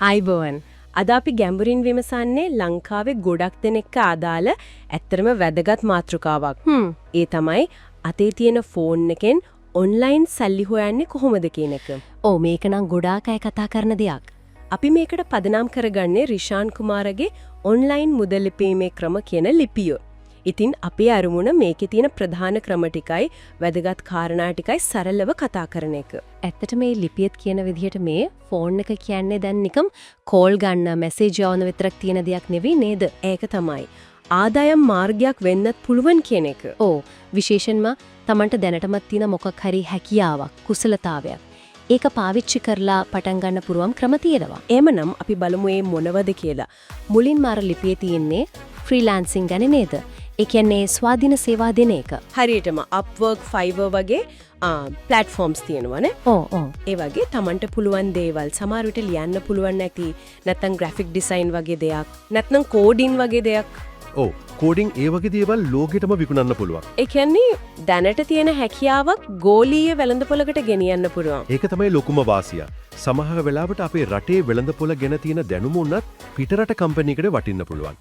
අයිබෝවන් අද අපි ගැඹුරින් විමසන්නේ ලංකාවේ ගොඩක් දෙනෙක්ට අදාළ ඇත්තරම වැදගත් මාතෘකාවක්. ඒ තමයි අතේ තියෙන ෆෝන් එකෙන් ඔන්ලයින් සල්ලි හොයන්නේ කොහොමද කියන එක. ඔව් මේක නම් ගොඩාක් අය කතා කරන දෙයක්. අපි මේකට පදනම් කරගන්නේ රිෂාන් කුමාරගේ ඔන්ලයින් මුදල් ලිපීමේ ක්‍රම කියන ලිපිය. ඉතින් අපේ අරමුණ මේකේ තියෙන ප්‍රධාන ක්‍රම ටිකයි වැදගත් කාරණා ටිකයි සරලව කතා කරන එක. ඇත්තට මේ ලිපියත් කියන විදිහට මේ ෆෝන් එක කියන්නේ දැන් නිකම් කෝල් ගන්න, මැසේජ් යවන විතරක් තියෙන දෙයක් නෙවෙයි නේද? ඒක තමයි. ආදායම් මාර්ගයක් වෙන්නත් පුළුවන් කියන එක. ඔව් විශේෂයෙන්ම Tamanට දැනටමත් තියෙන මොකක් හරි හැකියාවක්, කුසලතාවයක්. ඒක පාවිච්චි කරලා පටන් ගන්න පුරුවම් ක්‍රම තියෙනවා. එහෙමනම් අපි බලමු මේ මොනවද කියලා. මුලින්ම අර ලිපියේ තියෙන්නේ ෆ්‍රීලාන්සින් ගැන නේද? ඒ කියන්නේ ස්වාධීන සේවා දෙන එක. හරියටම Upwork, Fiverr වගේ platforms තියෙනවනේ. ඒ වගේ Tamanට පුළුවන් දේවල් සමහර විට ලියන්න පුළුවන් නැති නැත්නම් graphic design වගේ දෙයක් නැත්නම් coding වගේ දෙයක්. ඔව් කෝඩින් ඒ වගේ දේවල් ලෝකෙටම විකුණන්න පුළුවන්. ඒ කියන්නේ දැනට තියෙන හැකියාවක් ගෝලීය වෙළඳපොළකට ගෙනියන්න පුළුවන්. ඒක තමයි ලොකුම වාසිය. සමහර වෙලාවට අපේ රටේ වෙළඳපොළ ගැන තියෙන දැනුම උනත් පිටරට කම්පැනියකට වටින්න පුළුවන්.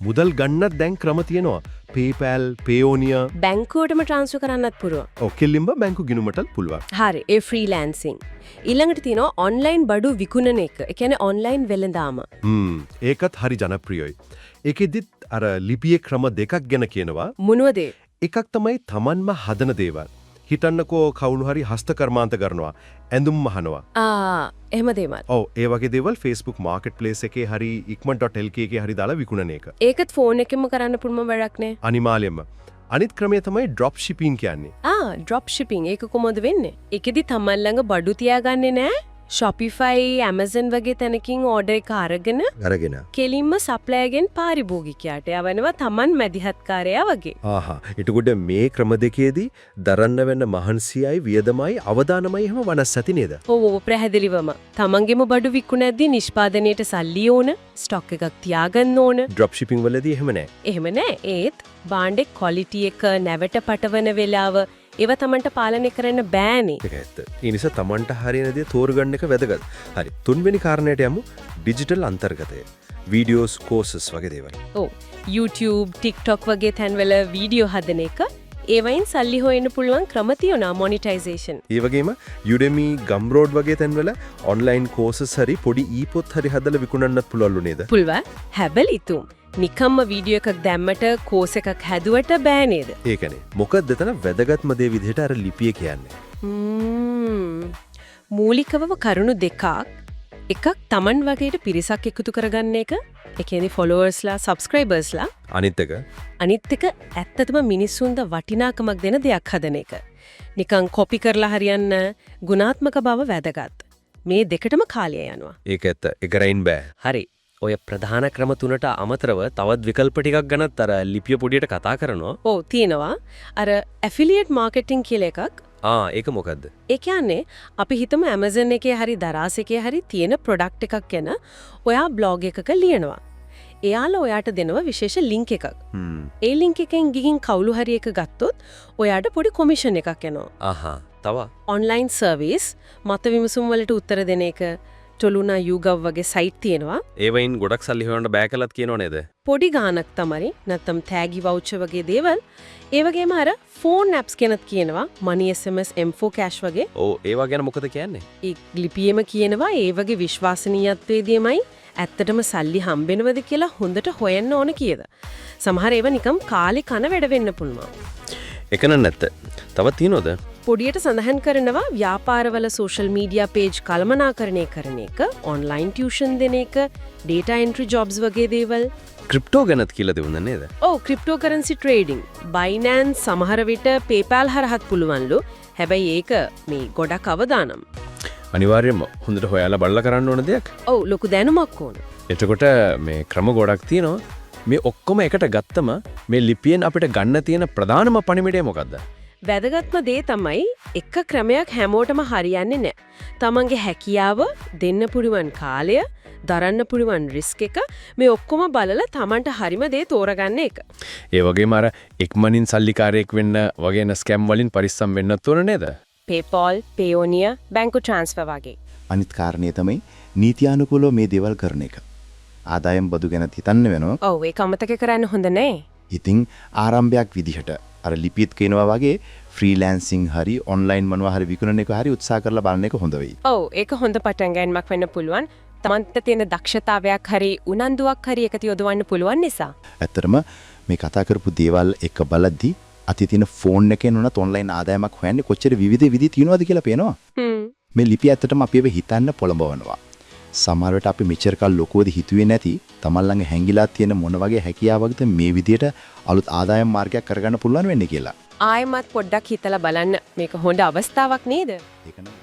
මුදල් ගන්නත් දැන් ක්‍රම තියෙනවා. PayPal, Payoneer බැංකුවටම ට්‍රාන්ස්ෆර් කරන්නත් පුළුවන්. ඔව් කෙලින්ම බැංකු ගිණුමටත් පුළුවන්. හරි. ඒ ෆ්‍රීලාන්සින්. ඊළඟට තියෙනවා ඔන්ලයින් බඩු විකුණන එක. ඒ කියන්නේ ඔන්ලයින් වෙළඳාම. ඒකත් හරි ජනප්‍රියයි. ඒකෙදිත් අර ලිපියේ ක්‍රම දෙකක් ගැන කියනවා. මොනවද? එකක් තමයි Tamanම හදන දේවල්. හිතන්නකෝ කවුරු හරි හස්තකර්මාන්ත කරනවා. ඇඳුම් මහනවා. එහෙම දේවල්. ඔව් ඒ වගේ දේවල් Facebook Marketplace එකේ හරි ikman.lk එකේ හරි දාලා විකුණන එක. ඒකත් ෆෝන් එකෙන්ම කරන්න පුළුවන් වැඩක් නේ. අනිවාර්යයෙන්ම. අනිත් ක්‍රමය තමයි drop shipping කියන්නේ. drop shipping ඒක කොහොමද වෙන්නේ? ඒකෙදි Taman ළඟ බඩු තියාගන්නේ නැහැ. Shopify, Amazon වගේ තැනකින් ඕඩර් එක අරගෙන කෙලින්ම සප්ලයර්ගෙන් පාරිභෝගිකයාට යවනවා Taman මැදිහත්කාරයා වගේ. එතකොට මේ ක්‍රම දෙකේදී දරන්න වෙන මහන්සියයි වියදමයි අවදානමයි එහෙම වනස් ඇති නේද? ඔව් පැහැදිලිවම. Tamanගෙම බඩු විකුණද්දී නිෂ්පාදනයේට සල්ලි ඕන, ස්ටොක් එකක් තියාගන්න ඕන. drop shipping වලදී එහෙම නැහැ. එහෙම නැහැ. ඒත් බාණ්ඩේ ක්වොලිටි එක නැවට පටවන වෙලාව ඒව Tamanට පාලනය කරන්න බෑනේ. ඒක ඇත්ත. ඒ නිසා Tamanට හරියන දේ තෝරගන්න එක වැදගත්. හරි. තුන්වෙනි කාරණයට යමු. ඩිජිටල් අන්තර්ගතය. වීඩියෝස්, කෝසස් වගේ දේවල්. ඔව්. YouTube, TikTok වගේ තැන්වල වීඩියෝ හදන එක ඒවයින් සල්ලි හොයන්න පුළුවන් ක්‍රම තියෙනවා මොනිටයිසේෂන්. ඒ වගේම Udemy, Gumroad වගේ තැන්වල ඔන්ලයින් කෝසස් හරි පොඩි ඊපොත් හරි හදලා විකුණන්නත් පුළුවන්ලු නේද? පුළුවන්. හැබැයි නිකම්ම වීඩියෝ එකක් දැම්මට කෝස් එකක් හැදුවට බෑ නේද? ඒකනේ. මොකද එතන වැදගත්ම දේ විදිහට අර ලිපිය කියන්නේ. මූලිකවම කරුණු දෙකක්. එකක් Taman වගේට පිරිසක් එකතු කරගන්න එක. ඒ කියන්නේ followers-ලා, subscribers-ලා. අනිත් එක ඇත්තටම මිනිස්සුන්ට වටිනාකමක් දෙන දෙයක් හදන එක. නිකන් කොපි කරලා හරියන්න ගුණාත්මක බව වැදගත්. මේ දෙකටම කාලය යනවා. ඒක ඇත්ත. ඒකරයින් බෑ. හරි. ඔය ප්‍රධාන ක්‍රම තුනට අමතරව තවත් විකල්ප ටිකක් ගැනත් අර ලිපිය පොඩියට කතා කරනවා. ඔව් තියෙනවා. අර affiliate marketing කියලා එකක්. ඒක මොකද්ද? ඒ කියන්නේ අපි හිතමු Amazon එකේ හරි දරාස් එකේ හරි තියෙන product එකක් ගැන ඔයා blog එකක ලියනවා. එයාලා ඔයාට දෙනවා විශේෂ link එකක්. ඒ link එකෙන් ගිහින් කවුරු හරි එක ගත්තොත් ඔයාට පොඩි commission එකක් එනවා. තව online service මත විමසුම් වලට උත්තර දෙන එක Toluna YouGov වගේ site තියෙනවා. ඒවයින් ගොඩක් සල්ලි හොයන්න බෑ කළත් කියනෝ නේද? පොඩි ගාණක් තමයි. නැත්නම් taggy voucher වගේ දේවල්. ඒ වගේම අර phone apps කෙනත් කියනවා. Money SMS, M4 Cash වගේ. ඔව් ඒවා ගැන මොකද කියන්නේ? ඒ ලිපියෙම කියනවා ඒ වගේ විශ්වාසනීයත්වයේදීමයි ඇත්තටම සල්ලි හම්බෙනවද කියලා හොඳට හොයන්න ඕන කියද. සමහර ඒවා නිකම් කාලේ කන වැඩ වෙන්න පුළුවන්. එකන නැත්ත. තවත් තියෙනවද? පොඩියට සඳහන් කරනවා ව්‍යාපාරවල social media page කළමනාකරණය කරන එක, online tuition දෙන එක, data entry jobs වගේ දේවල්. ක්‍රිප්ටෝ ගැනත් කියලා දෙවුන නේද? ඔව් cryptocurrency trading. Binance සමහර විට PayPal හරහත් පුළුවන්ලු. හැබැයි ඒක මේ ගොඩක් අවදානම්. අනිවාර්යයෙන්ම හොඳට හොයාලා බලලා කරන්න ඕන දෙයක්. ඔව් ලොකු දැනුමක් ඕන. එතකොට මේ ක්‍රම ගොඩක් තියෙනවා. මේ ඔක්කොම එකට ගත්තම මේ ලිපියෙන් අපිට ගන්න තියෙන ප්‍රධානම පණිවිඩය මොකද්ද? වැදගත්ම දේ තමයි එක ක්‍රමයක් හැමෝටම හරියන්නේ නැහැ. තමන්ගේ හැකියාව, දෙන්න පුළුවන් කාලය, දරන්න පුළුවන් රිස්ක් එක මේ ඔක්කොම බලලා තමන්ට හරිම දේ තෝරගන්න එක. ඒ වගේම අර ඉක්මනින් සල්ලිකාරයෙක් වෙන්න වගේ න ස්කැම් වලින් පරිස්සම් වෙන්නත් ඕන නේද? PayPal, Payoneer, බැංකු ට්‍රාන්ස්ෆර් වගේ. අනිත් කාරණේ තමයි නීතියානුකූලව මේ දේවල් කරන එක. ආදායම් බදු ගැන හිතන්න වෙනවා. ඔව් ඒක අමතක කරන්න හොඳ නෑ. ඉතින් ආරම්භයක් විදිහට අර ලිපියත් කියනවා වගේ ෆ්‍රීලෑන්සින් හරි ඔන්ලයින් මොනවා හරි විකුණන එක හරි උත්සාහ කරලා බලන එක හොඳ වෙයි. ඔව් ඒක හොඳ පටන් ගැනීමක් වෙන්න පුළුවන්. තමන්ට තියෙන දක්ෂතාවයක් හරි උනන්දුවක් හරි එකට යොදවන්න පුළුවන් නිසා. ඇත්තටම මේ කතා කරපු දේවල් එක බලද්දි අතේ තියෙන ෆෝන් එකෙන් උනත් ඔන්ලයින් ආදායමක් හොයන්නේ කොච්චර විවිධ විදි තියෙනවද කියලා පේනවා. මේ ලිපිය ඇත්තටම අපිව හිතන්න පොළඹවනවා. සමහර වෙලට අපි මෙච්චර කල් ලොකුවද හිතුවේ නැති තමන් ළඟ හැංගිලා තියෙන මොන වගේ හැකියාවක්ද මේ විදියට අලුත් ආදායම් මාර්ගයක් කරගන්න පුළුවන් වෙන්නේ කියලා. ආයෙමත් පොඩ්ඩක් හිතලා බලන්න මේක හොඳ අවස්ථාවක් නේද? ඒක නම්